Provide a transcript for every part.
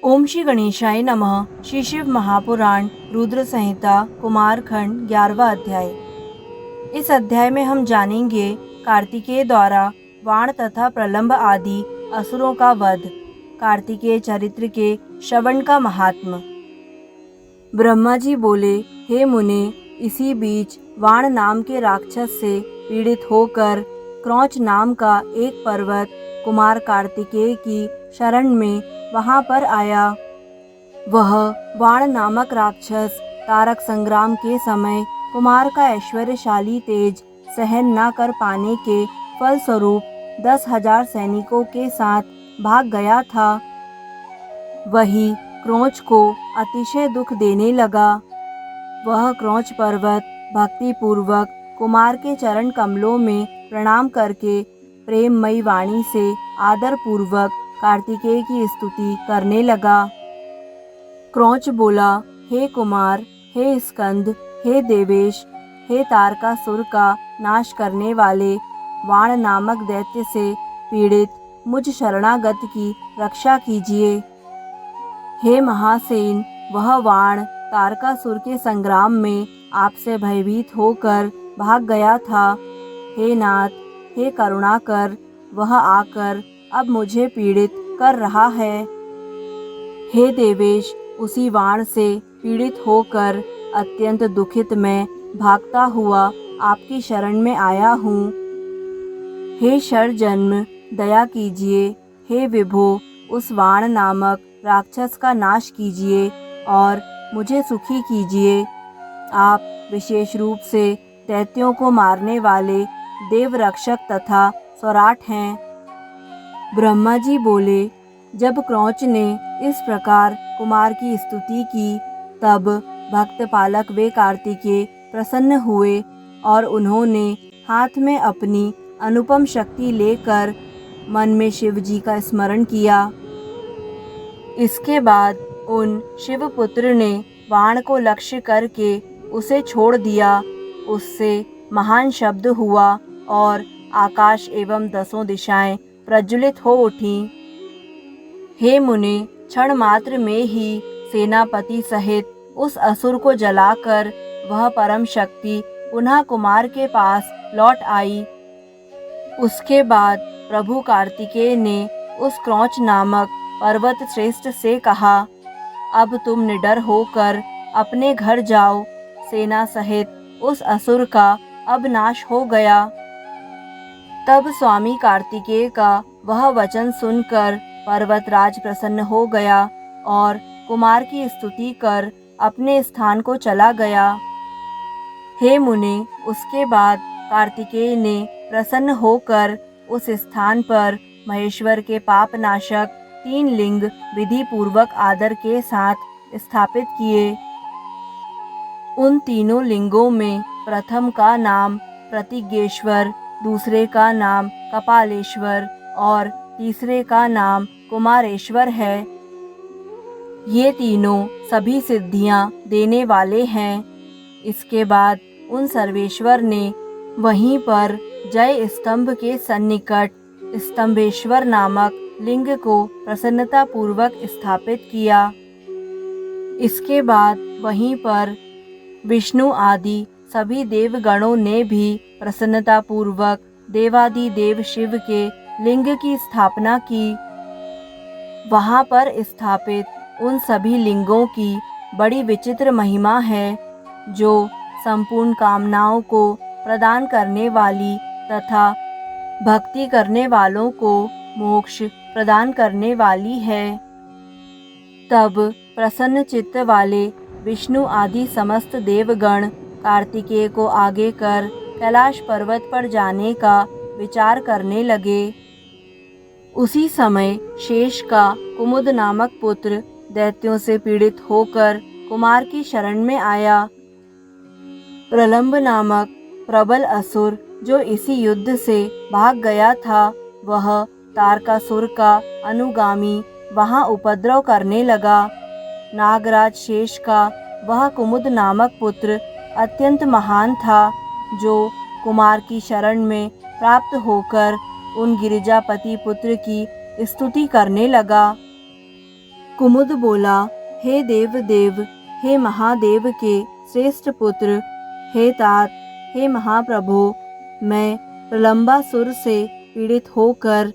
ओम श्री गणेशाय नमः। श्री शिव महापुराण रुद्र संहिता कुमारखंड 11वां अध्याय। इस अध्याय में हम जानेंगे कार्तिकेय द्वारा वाण तथा प्रलंब आदि असुरों का वध, कार्तिकेय चरित्र के श्रवण का महात्म। ब्रह्मा जी बोले, हे मुने, इसी बीच वाण नाम के राक्षस से पीड़ित होकर क्रौच नाम का एक पर्वत कुमार कार्तिकेय की शरण में वहां पर आया। वह वाण नामक राक्षस तारक संग्राम के समय कुमार का ऐश्वर्यशाली तेज सहन न कर पाने के फलस्वरूप 10,000 सैनिकों के साथ भाग गया था। वही क्रौच को अतिशय दुख देने लगा। वह क्रौच पर्वत भक्ति पूर्वक कुमार के चरण कमलों में प्रणाम करके प्रेममयी वाणी से आदर पूर्वक कार्तिकेय की स्तुति करने लगा। क्रौच बोला, हे कुमार, हे स्कंद, हे देवेश, हे तारकासुर का नाश करने वाले, वाण नामक दैत्य से पीड़ित मुझ शरणागत की रक्षा कीजिए। हे महासेन, वह वाण तारकासुर के संग्राम में आपसे भयभीत होकर भाग गया था। हे नाथ, हे करुणाकर, वह आकर अब मुझे पीड़ित कर रहा है। हे देवेश, उसी वाण से पीड़ित होकर अत्यंत दुखित मैं भागता हुआ आपकी शरण में आया हूँ। हे शरजन्म, दया कीजिए। हे विभो, उस वाण नामक राक्षस का नाश कीजिए और मुझे सुखी कीजिए। आप विशेष रूप से दैत्यों को मारने वाले देवरक्षक तथा स्वराट हैं। ब्रह्मा जी बोले, जब क्रौच ने इस प्रकार कुमार की स्तुति की, तब भक्त पालक वे कार्तिकेय प्रसन्न हुए और उन्होंने हाथ में अपनी अनुपम शक्ति लेकर मन में शिव जी का स्मरण किया। इसके बाद उन शिवपुत्र ने वाण को लक्ष्य करके उसे छोड़ दिया। उससे महान शब्द हुआ और आकाश एवं 10 दिशाएं प्रज्वलित हो उठीं। हे मुने, क्षण मात्र में ही सेनापति सहित उस असुर को जलाकर वह परम शक्ति पुनः कुमार के पास लौट आई। उसके बाद प्रभु कार्तिकेय ने उस क्रौच नामक पर्वत श्रेष्ठ से कहा, अब तुम निडर होकर अपने घर जाओ। सेना सहित उस असुर का अब नाश हो गया। तब स्वामी कार्तिकेय का वह वचन सुनकर पर्वतराज प्रसन्न हो गया और कुमार की स्तुति कर अपने स्थान को चला गया। हे मुने, उसके बाद कार्तिकेय ने प्रसन्न होकर उस स्थान पर महेश्वर के पापनाशक 3 लिंग विधि पूर्वक आदर के साथ स्थापित किए। उन तीनों लिंगों में प्रथम का नाम प्रतिज्ञेश्वर, दूसरे का नाम कपालेश्वर और तीसरे का नाम कुमारेश्वर है। ये तीनों सभी सिद्धियां देने वाले हैं। इसके बाद उन सर्वेश्वर ने वहीं पर जय स्तंभ के सन्निकट स्तंभेश्वर नामक लिंग को प्रसन्नता पूर्वक स्थापित किया। इसके बाद वहीं पर विष्णु आदि सभी देवगणों ने भी प्रसन्नता पूर्वक देवादिदेव शिव के लिंग की स्थापना की। वहां पर स्थापित उन सभी लिंगों की बड़ी विचित्र महिमा है, जो संपूर्ण कामनाओं को प्रदान करने वाली तथा भक्ति करने वालों को मोक्ष प्रदान करने वाली है। तब प्रसन्न चित्त वाले विष्णु आदि समस्त देवगण कार्तिकेय को आगे कर कैलाश पर्वत पर जाने का विचार करने लगे। उसी समय शेष का कुमुद नामक पुत्र दैत्यों से पीड़ित होकर कुमार की शरण में आया। प्रलंब नामक प्रबल असुर जो इसी युद्ध से भाग गया था, वह तारकासुर का अनुगामी वहां उपद्रव करने लगा। नागराज शेष का वह कुमुद नामक पुत्र अत्यंत महान था, जो कुमार की शरण में प्राप्त होकर उन गिरिजापति पुत्र की स्तुति करने लगा। कुमुद बोला, हे देव देव, हे महादेव के श्रेष्ठ पुत्र, हे तात, हे महाप्रभु, मैं प्रलंबासुर से पीड़ित होकर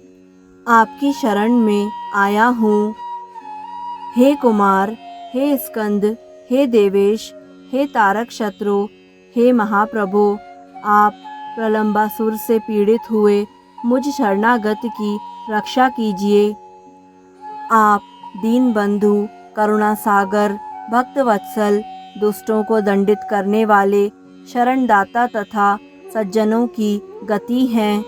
आपकी शरण में आया हूँ। हे कुमार, हे स्कंद, हे देवेश, हे तारक शत्रु, हे महाप्रभु, आप प्रलंबासुर से पीड़ित हुए मुझ शरणागत की रक्षा कीजिए। आप दीन बंधु, करुणा सागर, भक्त वत्सल, दुष्टों को दंडित करने वाले शरणदाता तथा सज्जनों की गति हैं।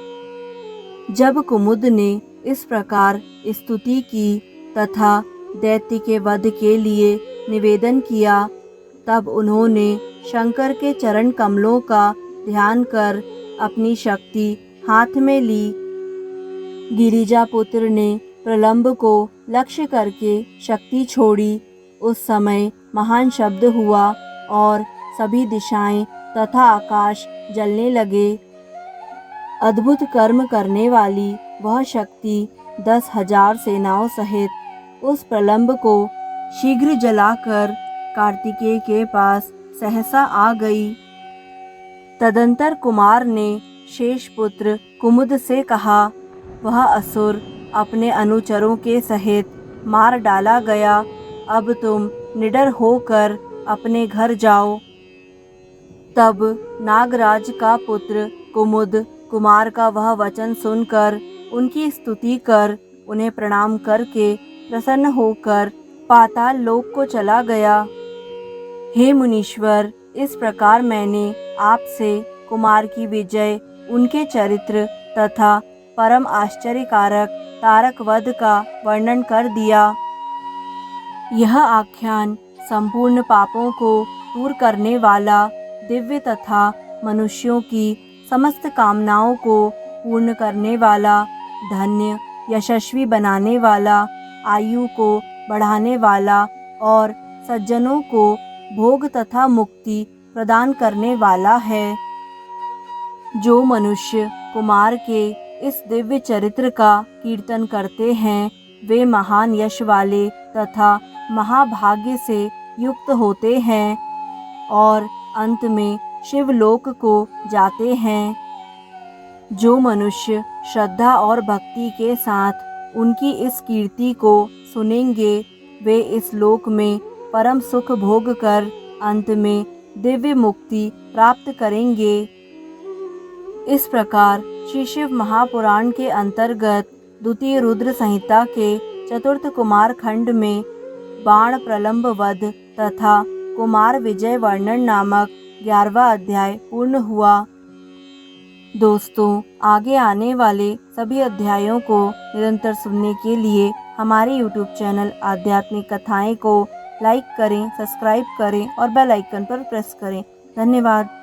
जब कुमुद ने इस प्रकार स्तुति की तथा दैत्य के वध के लिए निवेदन किया, तब उन्होंने शंकर के चरण कमलों का ध्यान कर अपनी शक्ति हाथ में ली। गिरिजापुत्र ने प्रलंब को लक्ष्य करके शक्ति छोड़ी। उस समय महान शब्द हुआ और सभी दिशाएं तथा आकाश जलने लगे। अद्भुत कर्म करने वाली वह शक्ति 10,000 सेनाओं सहित उस प्रलंब को शीघ्र जलाकर कार्तिकेय के पास सहसा आ गई। तदंतर कुमार ने शेषपुत्र कुमुद से कहा, वह असुर अपने अनुचरों के सहित मार डाला गया। अब तुम निडर होकर अपने घर जाओ। तब नागराज का पुत्र कुमुद कुमार का वह वचन सुनकर उनकी स्तुति कर उन्हें प्रणाम करके प्रसन्न होकर पाताल लोक को चला गया। हे मुनीश्वर, इस प्रकार मैंने आपसे कुमार की विजय, उनके चरित्र तथा परम आश्चर्यकारक तारक वध का वर्णन कर दिया। यह आख्यान संपूर्ण पापों को दूर करने वाला, दिव्य तथा मनुष्यों की समस्त कामनाओं को पूर्ण करने वाला, धन्य यशस्वी बनाने वाला, आयु को बढ़ाने वाला और सज्जनों को भोग तथा मुक्ति प्रदान करने वाला है। जो मनुष्य कुमार के इस दिव्य चरित्र का कीर्तन करते हैं, वे महान यश वाले तथा महाभाग्य से युक्त होते हैं और अंत में शिवलोक को जाते हैं। जो मनुष्य श्रद्धा और भक्ति के साथ उनकी इस कीर्ति को सुनेंगे, वे इस लोक में परम सुख भोग कर अंत में दिव्य मुक्ति प्राप्त करेंगे। इस प्रकार श्री शिव महापुराण के अंतर्गत द्वितीय रुद्र संहिता के चतुर्थ कुमार खंड में बाण प्रलंब वध तथा कुमार विजय वर्णन नामक 11वां अध्याय पूर्ण हुआ। दोस्तों, आगे आने वाले सभी अध्यायों को निरंतर सुनने के लिए हमारे YouTube चैनल आध्यात्मिक कथाएं को लाइक करें, सब्सक्राइब करें और बेल आइकन पर प्रेस करें। धन्यवाद।